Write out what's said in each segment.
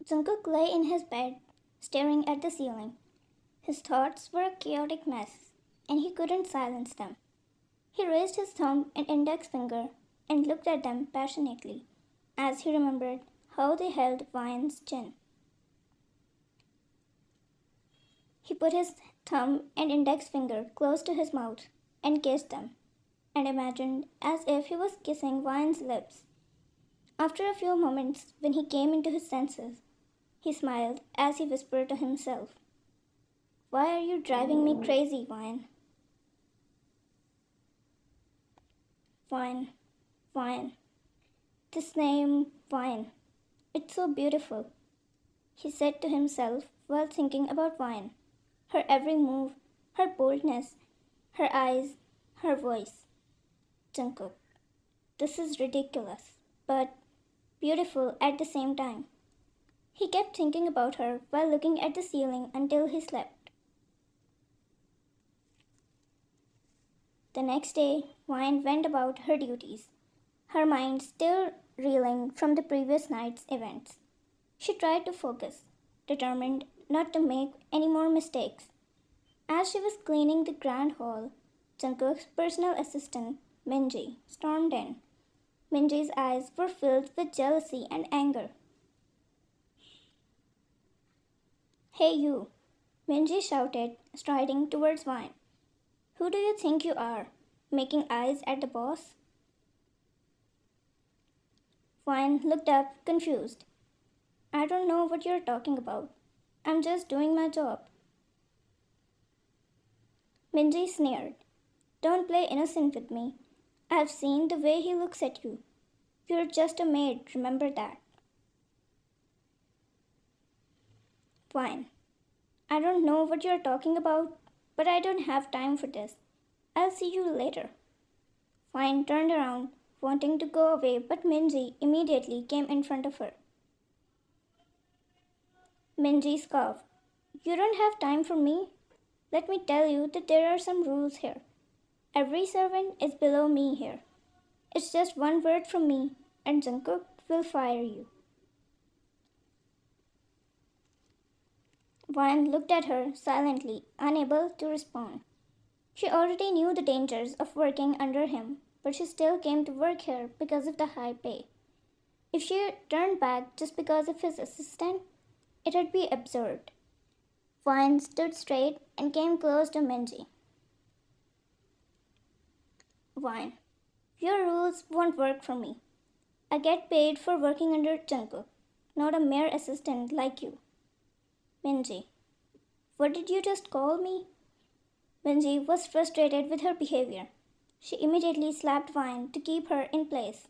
Jungkook lay in his bed, staring at the ceiling. His thoughts were a chaotic mess, and he couldn't silence them. He raised his thumb and index finger and looked at them passionately as he remembered how they held Vine's chin. He put his thumb and index finger close to his mouth and kissed them, and imagined as if he was kissing Vine's lips. After a few moments, when he came into his senses, he smiled as he whispered to himself, "Why are you driving me crazy, Vine? Vine, Vine. This name, Vine. It's so beautiful," he said to himself while thinking about Vine. Her every move, her boldness, her eyes, her voice. Jungkook. This is ridiculous, but beautiful at the same time. He kept thinking about her while looking at the ceiling until he slept. The next day, Vine went about her duties, her mind still reeling from the previous night's events. She tried to focus, determined not to make any more mistakes. As she was cleaning the grand hall, Jungkook's personal assistant, Minji, stormed in. Minji's eyes were filled with jealousy and anger. "Hey you!" Minji shouted, striding towards Vine. "Who do you think you are? Making eyes at the boss?" Vine looked up, confused. "I don't know what you're talking about. I'm just doing my job." Minji sneered. "Don't play innocent with me. I've seen the way he looks at you. You're just a maid, remember that." "Fine. I don't know what you're talking about, but I don't have time for this. I'll see you later." Fine turned around, wanting to go away, but Minji immediately came in front of her. Minji scoffed. "You don't have time for me? Let me tell you that there are some rules here. Every servant is below me here. It's just one word from me, and Jungkook will fire you." Vine looked at her silently, unable to respond. She already knew the dangers of working under him, but she still came to work here because of the high pay. If she turned back just because of his assistant, it would be absurd. Vine stood straight and came close to Minji. "Vine, your rules won't work for me. I get paid for working under Jungkook, not a mere assistant like you." "Minji, what did you just call me?" Minji was frustrated with her behavior. She immediately slapped Vine to keep her in place.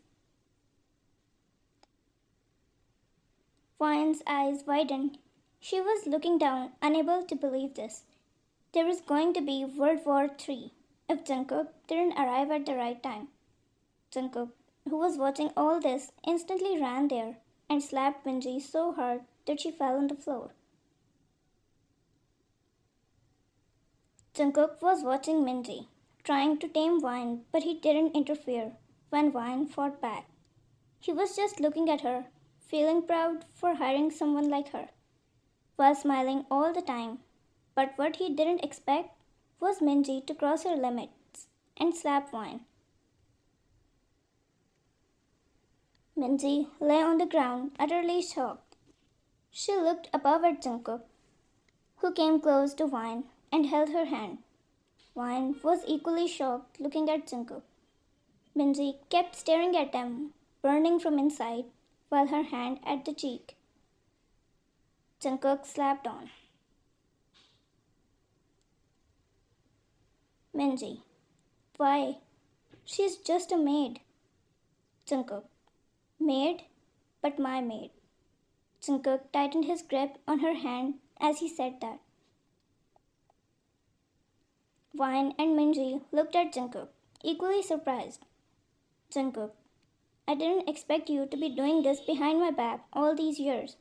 Vine's eyes widened. She was looking down, unable to believe this. There was going to be World War III if Jungkook didn't arrive at the right time. Jungkook, who was watching all this, instantly ran there and slapped Minji so hard that she fell on the floor. Jungkook was watching Minji, trying to tame Vine, but he didn't interfere when Vine fought back. He was just looking at her, feeling proud for hiring someone like her, while smiling all the time. But what he didn't expect was Minji to cross her limits and slap Vine. Minji lay on the ground, utterly shocked. She looked above at Jungkook, who came close to Vine and held her hand. Vine was equally shocked, looking at Jungkook. Minji kept staring at them, burning from inside, while her hand at the cheek. Jungkook slapped on. "Minji, why? She's just a maid." Jungkook, "Maid? But my maid." Jungkook tightened his grip on her hand as he said that. Vine and Minji looked at Jungkook, equally surprised. "Jungkook, I didn't expect you to be doing this behind my back all these years.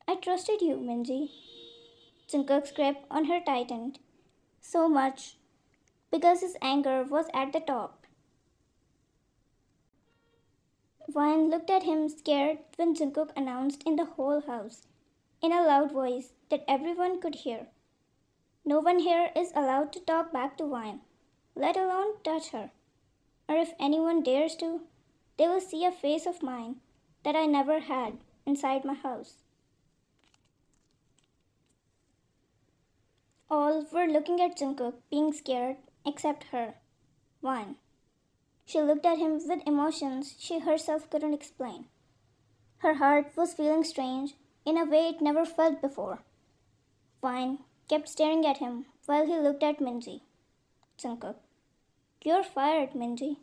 I trusted you, Minji." Jungkook's grip on her tightened so much because his anger was at the top. Vine looked at him scared when Jungkook announced in the whole house. in a loud voice that everyone could hear. No one here is allowed to talk back to Vine, let alone touch her. Or if anyone dares to, they will see a face of mine that I never had inside my house. All were looking at Jungkook, being scared, except her, Vine. She looked at him with emotions she herself couldn't explain. Her heart was feeling strange in a way it never felt before. Vine kept staring at him while he looked at Minji. Jungkook, you're fired, Minji.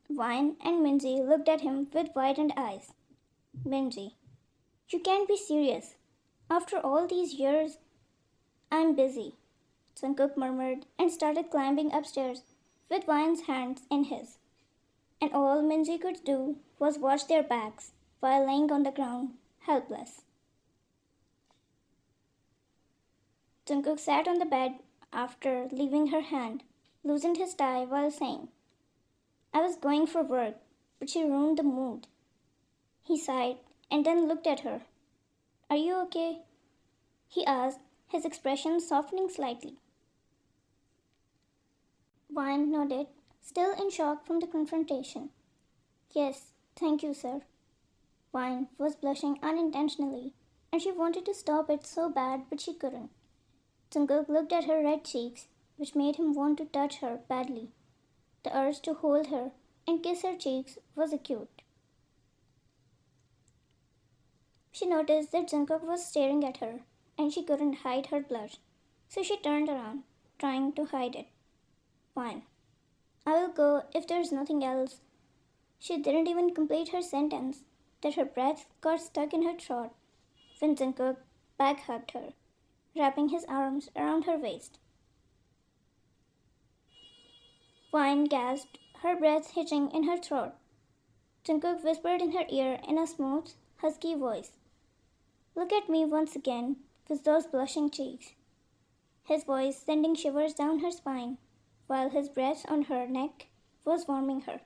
Vine and Minji looked at him with widened eyes. Minji, you can't be serious. After all these years, I'm busy. Jungkook murmured and started climbing upstairs with Vine's hands in his. And all Minji could do was watch their backs while laying on the ground, helpless. Jungkook sat on the bed after leaving her hand, loosened his tie while saying, I was going for work, but she ruined the mood. He sighed and then looked at her. Are you okay? He asked, his expression softening slightly. Vine nodded, still in shock from the confrontation. Yes, thank you, sir. Vine was blushing unintentionally, and she wanted to stop it so bad, but she couldn't. Jungkook looked at her red cheeks, which made him want to touch her badly. The urge to hold her and kiss her cheeks was acute. She noticed that Jungkook was staring at her, and she couldn't hide her blush, so she turned around, trying to hide it. Fine. I will go if there's nothing else. She didn't even complete her sentence, that her breath got stuck in her throat when Jungkook back hugged her, wrapping his arms around her waist. Vine gasped, her breath hitching in her throat. Jungkook whispered in her ear in a smooth, husky voice. Look at me once again with those blushing cheeks. His voice sending shivers down her spine, while his breath on her neck was warming her.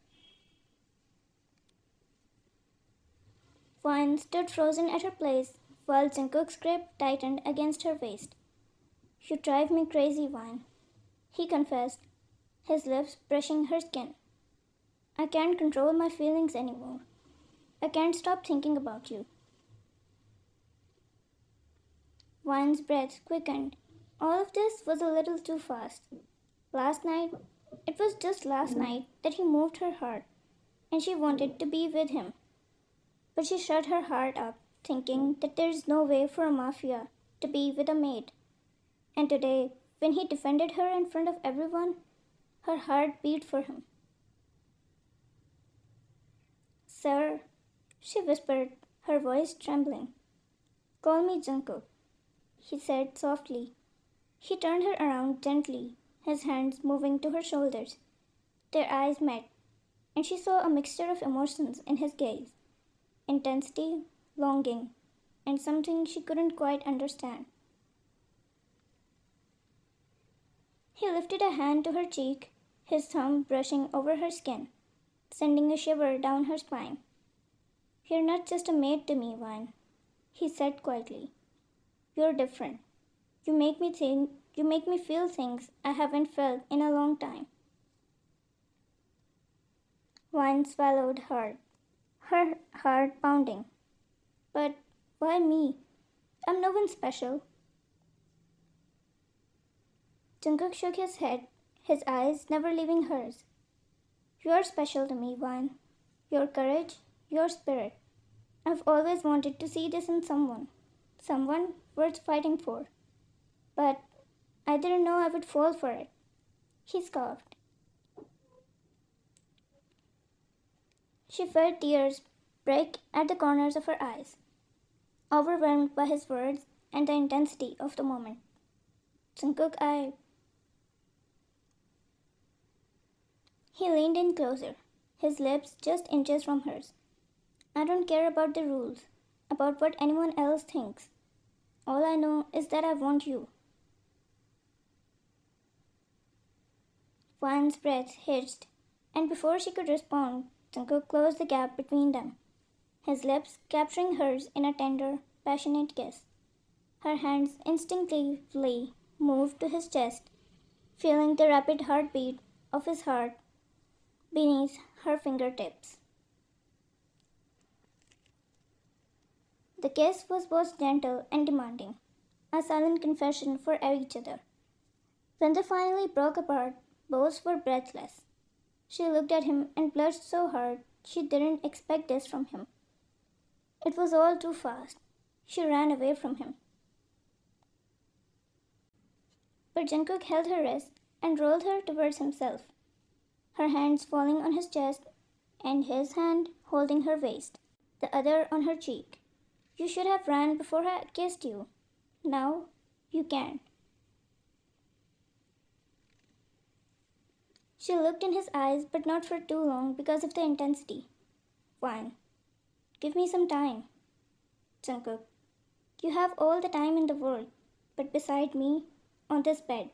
Vine stood frozen at her place while Jungkook's grip tightened against her waist. You drive me crazy, Vine, he confessed, his lips brushing her skin. I can't control my feelings anymore. I can't stop thinking about you. Vine's breath quickened. All of this was a little too fast. Last night, it was just last night that he moved her heart, and she wanted to be with him. But she shut her heart up, thinking that there is no way for a Mafia to be with a maid. And today, when he defended her in front of everyone, her heart beat for him. Sir, she whispered, her voice trembling. Call me Jungkook, he said softly. He turned her around gently, his hands moving to her shoulders. Their eyes met, and she saw a mixture of emotions in his gaze. Intensity, longing, and something she couldn't quite understand. He lifted a hand to her cheek, his thumb brushing over her skin, sending a shiver down her spine. You're not just a maid to me, Vine, he said quietly. You're different. You make me feel things I haven't felt in a long time. Vine swallowed hard, her heart pounding. But why me? I'm no one special. Jungkook shook his head, his eyes never leaving hers. You're special to me, Vine. Your courage, your spirit. I've always wanted to see this in someone worth fighting for. But I didn't know I would fall for it. He scoffed. She felt tears break at the corners of her eyes, overwhelmed by his words and the intensity of the moment. Jungkook, He leaned in closer, his lips just inches from hers. I don't care about the rules, about what anyone else thinks. All I know is that I want you. Vine's breath hitched, and before she could respond, Jungkook closed the gap between them. his lips capturing hers in a tender, passionate kiss. Her hands instinctively moved to his chest, feeling the rapid heartbeat of his heart beneath her fingertips. The kiss was both gentle and demanding, a silent confession for each other. When they finally broke apart, both were breathless. She looked at him and blushed so hard she didn't expect this from him. It was all too fast. She ran away from him. But Jungkook held her wrist and rolled her towards himself, her hands falling on his chest and his hand holding her waist, the other on her cheek. You should have ran before I kissed you. Now you can't. She looked in his eyes, but not for too long because of the intensity. Fine. Give me some time. Jungkook, you have all the time in the world, but beside me, on this bed.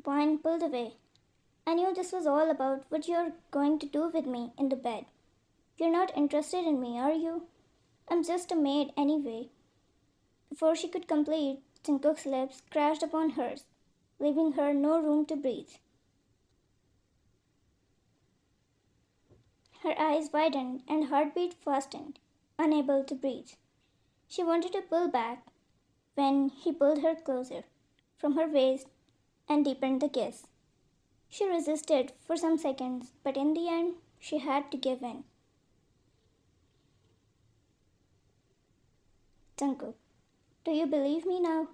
Wine pulled away. I knew this was all about what you're going to do with me in the bed. You're not interested in me, are you? I'm just a maid anyway. Before she could complete, Jungkook's lips crashed upon hers, leaving her no room to breathe. Her eyes widened and heartbeat fastened, unable to breathe. She wanted to pull back when he pulled her closer from her waist and deepened the kiss. She resisted for some seconds, but in the end, she had to give in. Jungkook, do you believe me now?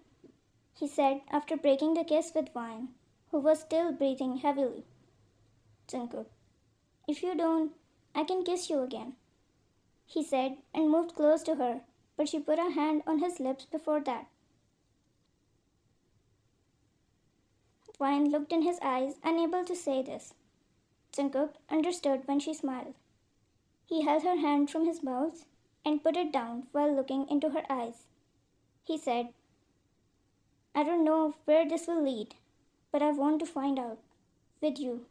He said after breaking the kiss with Wine, who was still breathing heavily. Jungkook, if you don't, I can kiss you again, he said and moved close to her, but she put a hand on his lips before that. Wine looked in his eyes, unable to say this. Jungkook understood when she smiled. He held her hand from his mouth and put it down while looking into her eyes. He said, I don't know where this will lead, but I want to find out. With you.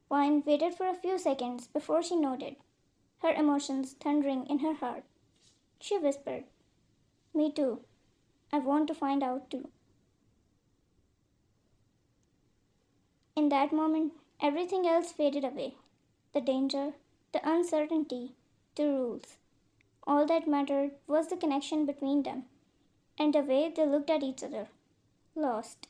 Wine waited for a few seconds before she nodded, her emotions thundering in her heart. She whispered, Me too. I want to find out too. In that moment, everything else faded away. The danger, the uncertainty, the rules. All that mattered was the connection between them and the way they looked at each other, lost.